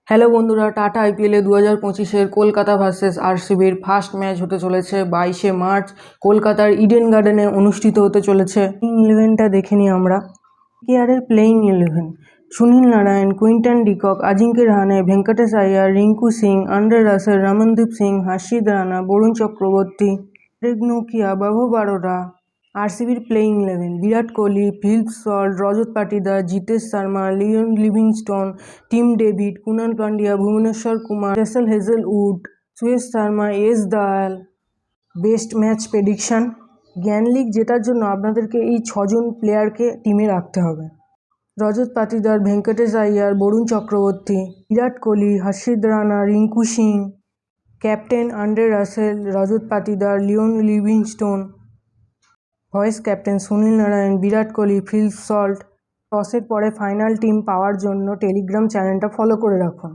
Hello বন্ধুরা, tata আইপিএলে 2025-এর Kolkata versus আরসিবির first match হতে চলেছে 22শে মার্চ কলকাতার ইডেন গার্ডেনে অনুষ্ঠিত হতে চলেছে। প্লেইং ইলেভেনটা দেখে নিই আমরা। কেআরের playing eleven: Sunil Narayan, Quinton de Kock, Ajinkya Rahane, Venkatesh Iyer, Rinku Singh, Andre Russell, Ramandeep Singh, Harshit Rana, Varun Chakravarthy, গ্রেগ নোকিয়া, বৈভব বারোটা। আরসিবির playing eleven: Virat Kohli, Philip Salt, Rajat Patidar, Jitesh Sharma, Liam Livingstone, Tim David, Krunal Pandya, Bhuvneshwar Kumar, Josh Hazlewood, Suyash Sharma, S Dayal. Best match prediction: জ্ঞান লিগ জেতার জন্য আপনাদেরকে এই 6জন প্লেয়ারকে টিমে রাখতে হবে: Rajat Patidar, Venkatesh Iyer, Varun Chakravarthy, Virat Kohli, Harshit Rana, Rinku Singh. Captain Andre Russell, Rajat Patidar, Liam Livingstone. Vice captain Sunil Narayan, Virat Kohli, Phil Salt. টসের পরে ফাইনাল টিম পাওয়ার জন্য টেলিগ্রাম চ্যানেলটা ফলো করে রাখুন।